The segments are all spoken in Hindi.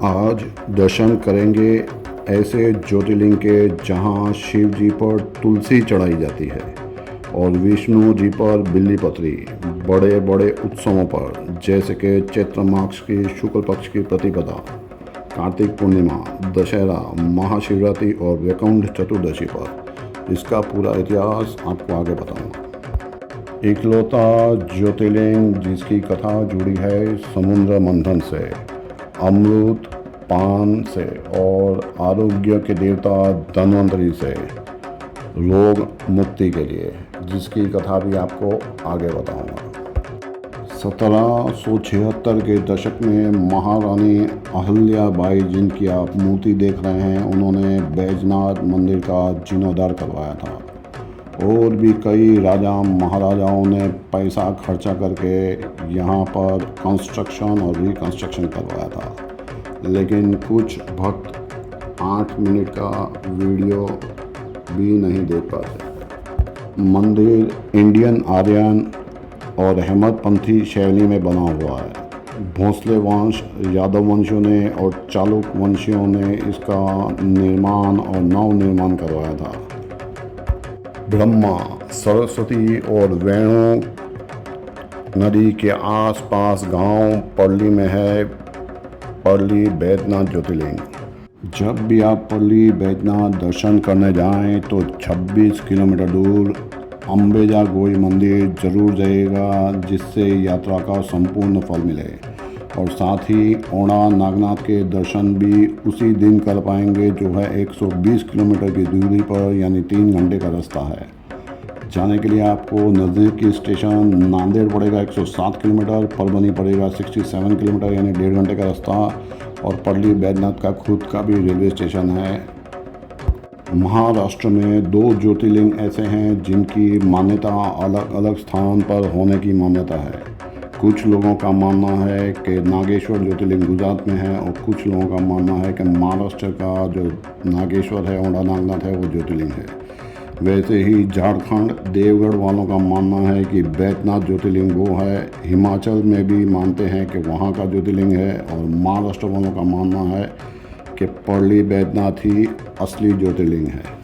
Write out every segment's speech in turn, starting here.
आज दर्शन करेंगे ऐसे ज्योतिर्लिंग के जहां शिव जी पर तुलसी चढ़ाई जाती है और विष्णु जी पर बिल्ली पत्री। बड़े बड़े उत्सवों पर जैसे कि चैत्र मास की शुक्ल पक्ष की प्रतिपदा, कार्तिक पूर्णिमा, दशहरा, महाशिवरात्रि और वैकुंठ चतुर्दशी पर इसका पूरा इतिहास आपको आगे बताऊंगा। इकलौता ज्योतिर्लिंग जिसकी कथा जुड़ी है समुद्र मंथन से, अमृत पान से और आरोग्य के देवता धन्वंतरि से, रोग मुक्ति के लिए, जिसकी कथा भी आपको आगे बताऊंगा। 1776 के दशक में महारानी अहल्याबाई, जिनकी आप मूर्ति देख रहे हैं, उन्होंने बैजनाथ मंदिर का जीर्णोद्धार करवाया था और भी कई राजा महाराजाओं ने पैसा खर्चा करके यहाँ पर कंस्ट्रक्शन और रिकंस्ट्रक्शन करवाया था, लेकिन कुछ भक्त 8 मिनट का वीडियो भी नहीं देख पाते। मंदिर इंडियन आर्यन और अहमदपंथी शैली में बना हुआ है। भोसले वंश, यादव वंशियों ने और चालुक्य वंशियों ने इसका निर्माण और नव निर्माण करवाया था। ब्रह्मा, सरस्वती और वेणु नदी के आसपास गांव पर्ली में है पर्ली बैद्यनाथ ज्योतिर्लिंग। जब भी आप पर्ली बैद्यनाथ दर्शन करने जाएं तो 26 किलोमीटर दूर अम्बेजा गोई मंदिर जरूर जाइएगा, जिससे यात्रा का संपूर्ण फल मिले और साथ ही ओणा नागनाथ के दर्शन भी उसी दिन कर पाएंगे, जो है 120 किलोमीटर की दूरी पर, यानी 3 घंटे का रास्ता है। जाने के लिए आपको नज़दीकी स्टेशन नांदेड़ पड़ेगा 107 किलोमीटर, परभनी पड़ेगा 67 किलोमीटर यानी 1.5 घंटे का रास्ता, और पर्ली बैद्यनाथ का खुद का भी रेलवे स्टेशन है। महाराष्ट्र में 2 ज्योतिर्लिंग ऐसे हैं जिनकी मान्यता अलग अलग स्थान पर होने की मान्यता है। कुछ लोगों का मानना है कि नागेश्वर ज्योतिर्लिंग गुजरात में है और कुछ लोगों का मानना है कि महाराष्ट्र का जो नागेश्वर है, ओणा नागनाथ है, वो ज्योतिर्लिंग है। वैसे ही झारखंड देवगढ़ वालों का मानना है कि बैद्यनाथ ज्योतिर्लिंग वो है। हिमाचल में भी मानते हैं कि वहाँ का ज्योतिर्लिंग है, और महाराष्ट्र वालों का मानना है कि पर्ली बैद्यनाथ ही असली ज्योतिर्लिंग है।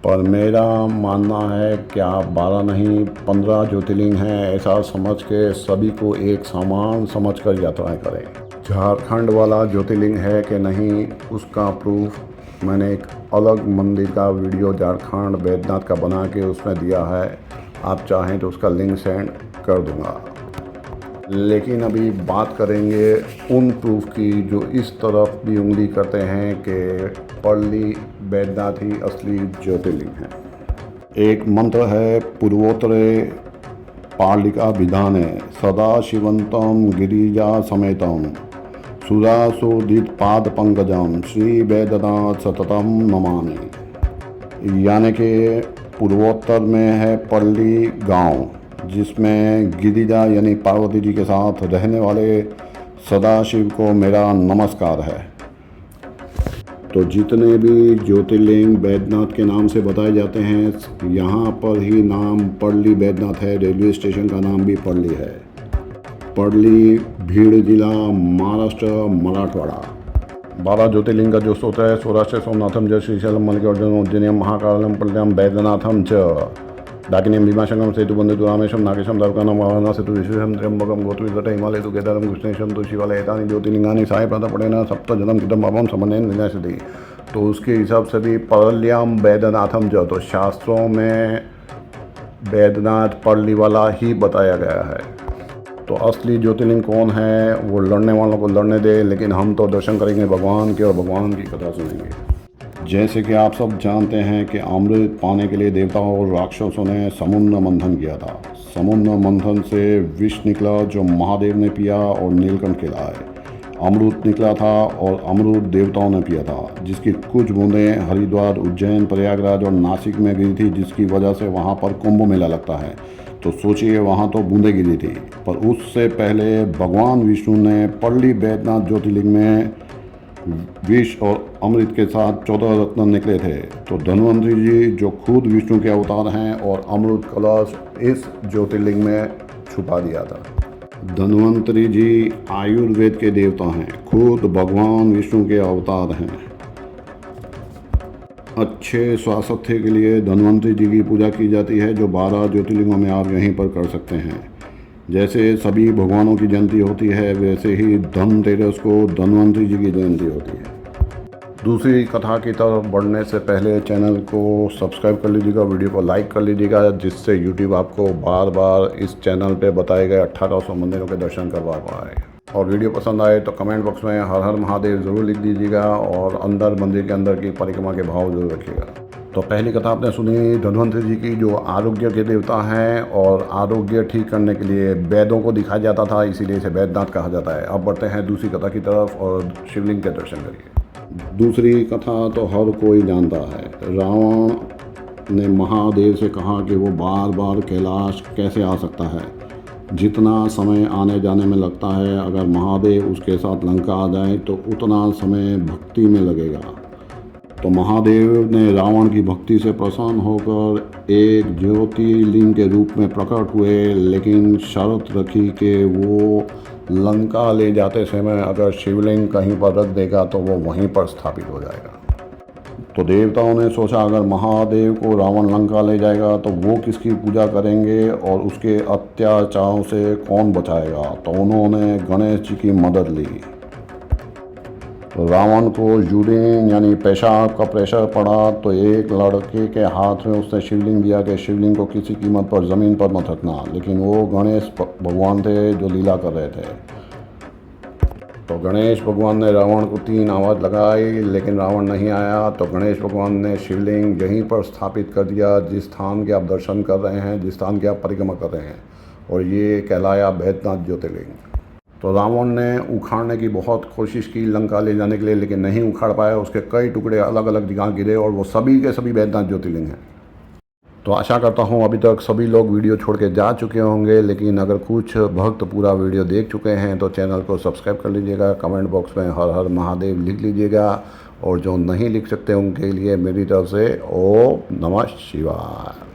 पर मेरा मानना है कि आप 12 नहीं 15 ज्योतिर्लिंग हैं ऐसा समझ के सभी को एक समान समझकर यात्राएं करें। झारखंड वाला ज्योतिर्लिंग है कि नहीं, उसका प्रूफ मैंने एक अलग मंदिर का वीडियो झारखंड बैद्यनाथ का बना के उसमें दिया है। आप चाहें तो उसका लिंक सेंड कर दूंगा। लेकिन अभी बात करेंगे उन प्रूफ की जो इस तरफ भी उंगली करते हैं कि पर्ली बैद्यनाथ ही असली ज्योतिर्लिंग है। एक मंत्र है, पूर्वोत्तरे पालिका विधाने सदा शिवंतम गिरिजा समेतम सुरासोदित पाद पंकजम श्री बैद्यनाथ सततम नमामि। यानी कि पूर्वोत्तर में है पर्ली गांव, जिसमें गिरिजा यानी पार्वती जी के साथ रहने वाले सदाशिव को मेरा नमस्कार है। तो जितने भी ज्योतिर्लिंग बैद्यनाथ के नाम से बताए जाते हैं, यहाँ पर ही नाम पर्ली बैद्यनाथ है। रेलवे स्टेशन का नाम भी पर्ली है। पर्ली भीड़ जिला, महाराष्ट्र, मराठवाड़ा। 12 ज्योतिर्लिंग का जो स्रोत है, सौराष्ट्र सोमनाथम च श्रीशैलम मल्लिकार्जुनम उज्जैनम महाकालम पल्लम बैद्यनाथम च डाकिनीम भीमाशंकरम सेतुबंधु रामेशम नागेशम दर्पणम वारणा सेतु विशेषम त्र्यंबकम गोत्रीतट हिमालय तु केदारम कृष्णेशम तु शिवालय एतानि ज्योतिर्लिंगानि साय प्रदपड़ेन सप्त जन्म कृतम पापम समन्वयन विनाशति। तो उसके हिसाब से भी पर्ल्याम बैद्यनाथम च, तो शास्त्रों में बैद्यनाथ पर्ली वाला ही बताया गया है। तो असली ज्योतिर्लिंग कौन है वो लड़ने वालों को लड़ने दे, लेकिन हम तो दर्शन करेंगे भगवान के और भगवान की कथा सुनेंगे। जैसे कि आप सब जानते हैं कि अमृत पाने के लिए देवताओं और राक्षसों ने समुद्र मंथन किया था। समुद्र मंथन से विष निकला जो महादेव ने पिया और नीलकंठ खिलाए। अमृत निकला था और अमृत देवताओं ने पिया था, जिसकी कुछ बूंदें हरिद्वार, उज्जैन, प्रयागराज और नासिक में गिरी थी, जिसकी वजह से वहाँ पर कुंभ मेला लगता है। तो सोचिए, वहाँ तो बूंदें गिरी थी। पर उससे पहले भगवान विष्णु ने पर्ली बैद्यनाथ ज्योतिर्लिंग में विष और अमृत के साथ 14 रत्न निकले थे। तो धन्वंतरि जी, जो खुद विष्णु के अवतार हैं, और अमृत कलश इस ज्योतिर्लिंग में छुपा दिया था। धन्वंतरी जी आयुर्वेद के देवता हैं, खुद भगवान विष्णु के अवतार हैं। अच्छे स्वास्थ्य के लिए धन्वंतरी जी की पूजा की जाती है, जो 12 ज्योतिर्लिंगों में आप यहीं पर कर सकते हैं। जैसे सभी भगवानों की जयंती होती है, वैसे ही धनतेरस को धन्वंतरी जी की जयंती होती है। दूसरी कथा की तरफ बढ़ने से पहले चैनल को सब्सक्राइब कर लीजिएगा, वीडियो को लाइक कर लीजिएगा, जिससे यूट्यूब आपको बार बार इस चैनल पे बताए गए 1800 मंदिरों के दर्शन करवा पाए। और वीडियो पसंद आए तो कमेंट बॉक्स में हर हर महादेव ज़रूर लिख दीजिएगा और अंदर मंदिर के अंदर की परिक्रमा के भाव जरूर रखिएगा। तो पहली कथा आपने सुनी धन्वंतरी जी की, जो आरोग्य के देवता हैं और आरोग्य ठीक करने के लिए वैद्यों को दिखाया जाता था, इसीलिए इसे वैद्यनाथ कहा जाता है। अब बढ़ते हैं दूसरी कथा की तरफ और शिवलिंग के दर्शन करिए। दूसरी कथा तो हर कोई जानता है। रावण ने महादेव से कहा कि वो बार बार कैलाश कैसे आ सकता है, जितना समय आने जाने में लगता है, अगर महादेव उसके साथ लंका आ जाए तो उतना समय भक्ति में लगेगा। तो महादेव ने रावण की भक्ति से प्रसन्न होकर एक ज्योतिर्लिंग के रूप में प्रकट हुए, लेकिन शर्त रखी कि वो लंका ले जाते समय अगर शिवलिंग कहीं पर रख देगा तो वो वहीं पर स्थापित हो जाएगा। तो देवताओं ने सोचा, अगर महादेव को रावण लंका ले जाएगा तो वो किसकी पूजा करेंगे और उसके अत्याचारों से कौन बचाएगा। तो उन्होंने गणेश जी की मदद ली। तो रावण को यूरिन यानी पेशाब का प्रेशर पड़ा, तो एक लड़के के हाथ में उसने शिवलिंग दिया कि शिवलिंग को किसी कीमत पर ज़मीन पर मत रखना। लेकिन वो गणेश भगवान थे जो लीला कर रहे थे। तो गणेश भगवान ने रावण को 3 आवाज़ लगाई, लेकिन रावण नहीं आया। तो गणेश भगवान ने शिवलिंग यहीं पर स्थापित कर दिया, जिस स्थान के आप दर्शन कर रहे हैं, जिस स्थान की आप परिक्रमा कर रहे हैं, और ये कहलाया बैद्यनाथ ज्योतिर्लिंग। तो रावण ने उखाड़ने की बहुत कोशिश की लंका ले जाने के लिए, लेकिन नहीं उखाड़ पाया। उसके कई टुकड़े अलग अलग जगह गिरे और वो सभी के सभी बैद्यनाथ ज्योतिर्लिंग हैं। तो आशा करता हूँ अभी तक सभी लोग वीडियो छोड़ के जा चुके होंगे, लेकिन अगर कुछ भक्त पूरा वीडियो देख चुके हैं तो चैनल को सब्सक्राइब कर लीजिएगा, कमेंट बॉक्स में हर हर महादेव लिख लीजिएगा, और जो नहीं लिख सकते उनके लिए मेरी तरफ से ओम नमः शिवाय।